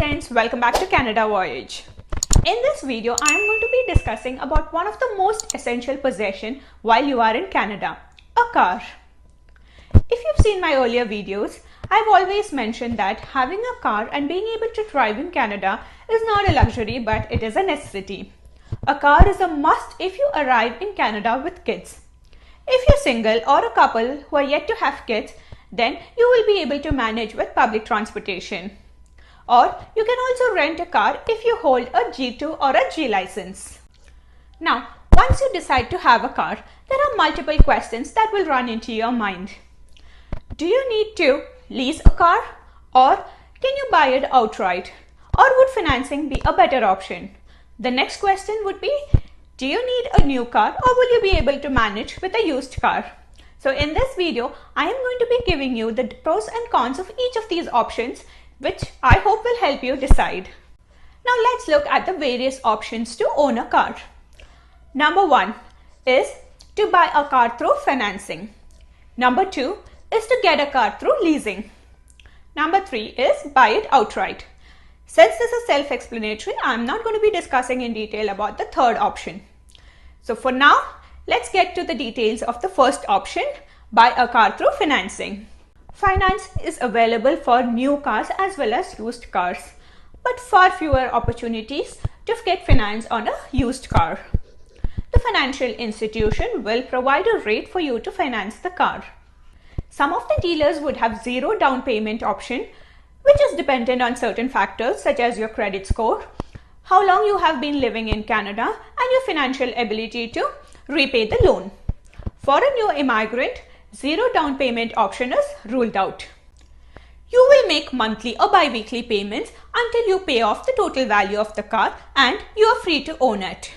friends, welcome back to Canada Voyage. In this video, I am going to be discussing about one of the most essential possessions while you are in Canada, a car. If you've seen my earlier videos, I've always mentioned that having a car and being able to drive in Canada is not a luxury, but it is a necessity. A car is a must if you arrive in Canada with kids. If you're single or a couple who are yet to have kids, then you will be able to manage with public transportation. Or you can also rent a car if you hold a G2 or a G license. Now, once you decide to have a car, there are multiple questions that will run into your mind. Do you need to lease a car, or can you buy it outright, or would financing be a better option? The next question would be, do you need a new car, or will you be able to manage with a used car? So in this video, I am going to be giving you the pros and cons of each of these options, which I hope will help you decide. Now let's look at the various options to own a car. Number 1 is to buy a car through financing. Number 2 is to get a car through leasing. Number 3 is buy it outright. Since this is self-explanatory, I am not going to be discussing in detail about the third option. So for now, let's get to the details of the first option, buy a car through financing. Finance is available for new cars as well as used cars, but far fewer opportunities to get finance on a used car. The financial institution will provide a rate for you to finance the car. Some of the dealers would have zero down payment option, which is dependent on certain factors such as your credit score, how long you have been living in Canada, and your financial ability to repay the loan. For a new immigrant, zero down payment option is ruled out. You will make monthly or bi-weekly payments until you pay off the total value of the car and you are free to own it.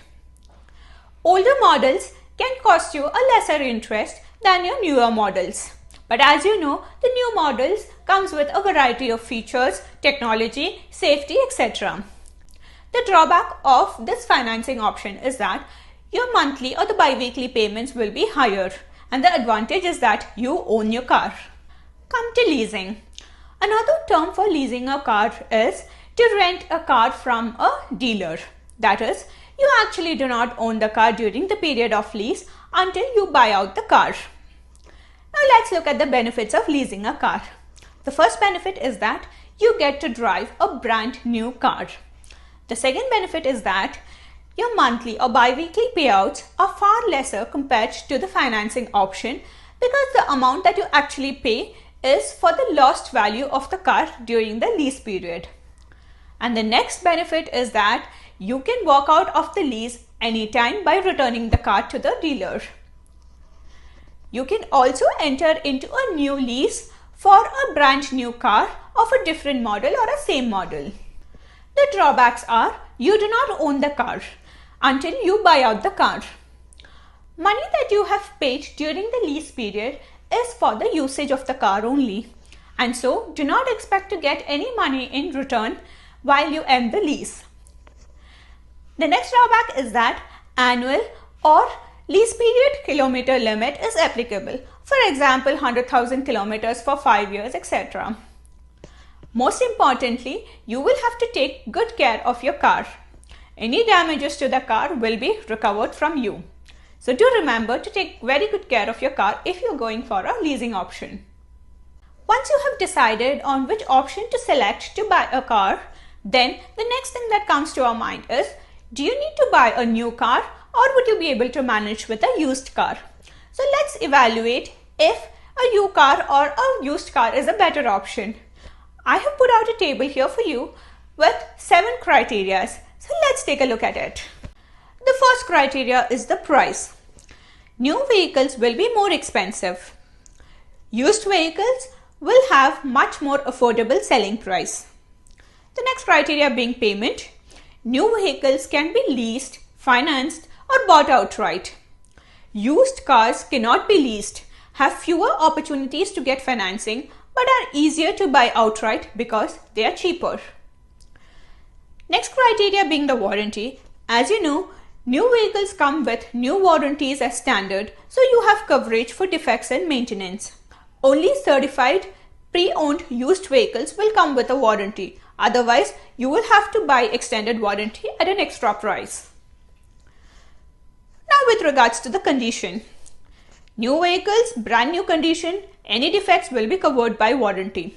Older models can cost you a lesser interest than your newer models. But as you know, the new models comes with a variety of features, technology, safety, etc. The drawback of this financing option is that your monthly or the bi-weekly payments will be higher, and the advantage is that you own your car. Come to leasing. Another term for leasing a car is to rent a car from a dealer. That is, you actually do not own the car during the period of lease until you buy out the car. Now let's look at the benefits of leasing a car. The first benefit is that you get to drive a brand new car. The second benefit is that your monthly or bi-weekly payouts are far lesser compared to the financing option, because the amount that you actually pay is for the lost value of the car during the lease period. And the next benefit is that you can walk out of the lease anytime by returning the car to the dealer. You can also enter into a new lease for a brand new car of a different model or a same model. The drawbacks are you do not own the car until you buy out the car. Money that you have paid during the lease period is for the usage of the car only, and so do not expect to get any money in return while you end the lease. The next drawback is that annual or lease period kilometer limit is applicable. For example, 100,000 kilometers for 5 years, etc. Most importantly, you will have to take good care of your car. Any damages to the car will be recovered from you. So do remember to take very good care of your car if you're going for a leasing option. Once you have decided on which option to select to buy a car, then the next thing that comes to our mind is, do you need to buy a new car, or would you be able to manage with a used car? So let's evaluate if a new car or a used car is a better option. I have put out a table here for you with 7 criteria. So let's take a look at it. The first criteria is the price. New vehicles will be more expensive. Used vehicles will have much more affordable selling price. The next criteria being payment. New vehicles can be leased, financed, or bought outright. Used cars cannot be leased, have fewer opportunities to get financing, but are easier to buy outright because they are cheaper. Next criteria being the warranty. As you know, new vehicles come with new warranties as standard, so you have coverage for defects and maintenance. Only certified pre-owned used vehicles will come with a warranty. Otherwise, you will have to buy extended warranty at an extra price. Now with regards to the condition. New vehicles, brand new condition, any defects will be covered by warranty.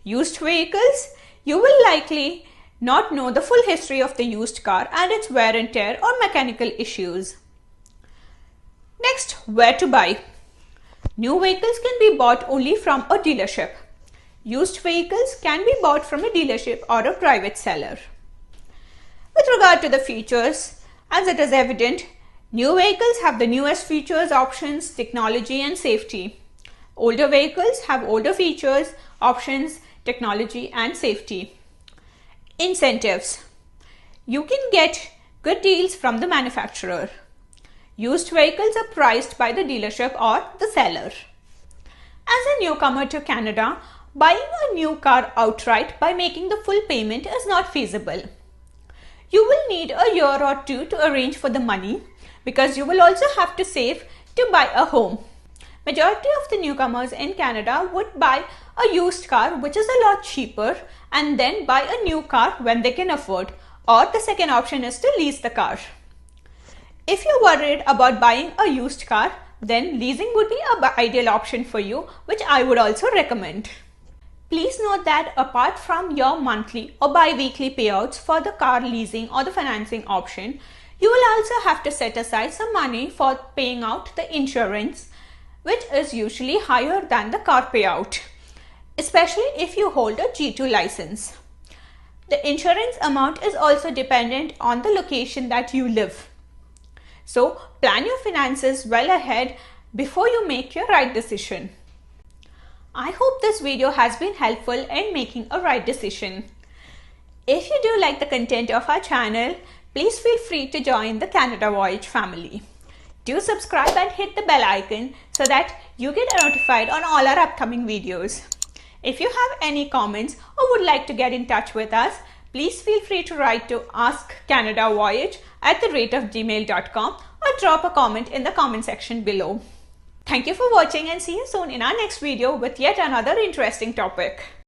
Used vehicles, you will likely not know the full history of the used car and its wear and tear or mechanical issues. Next, where to buy. New vehicles can be bought only from a dealership. Used vehicles can be bought from a dealership or a private seller. With regard to the features, as it is evident, new vehicles have the newest features, options, technology and safety. Older vehicles have older features, options, technology and safety. Incentives. You can get good deals from the manufacturer. Used vehicles are priced by the dealership or the seller. As a newcomer to Canada, buying a new car outright by making the full payment is not feasible. You will need a year or two to arrange for the money because you will also have to save to buy a home. Majority of the newcomers in Canada would buy a used car which is a lot cheaper and then buy a new car when they can afford, or the second option is to lease the car. If you're worried about buying a used car, then leasing would be an ideal option for you, which I would also recommend. Please note that apart from your monthly or bi-weekly payouts for the car leasing or the financing option, you will also have to set aside some money for paying out the insurance, which is usually higher than the car payout, especially if you hold a G2 license. The insurance amount is also dependent on the location that you live. So plan your finances well ahead before you make your right decision. I hope this video has been helpful in making a right decision. If you do like the content of our channel, please feel free to join the Canada Voyage family. Do subscribe and hit the bell icon so that you get notified on all our upcoming videos. If you have any comments or would like to get in touch with us, please feel free to write to askcanadavoyage@gmail.com or drop a comment in the comment section below. Thank you for watching and see you soon in our next video with yet another interesting topic.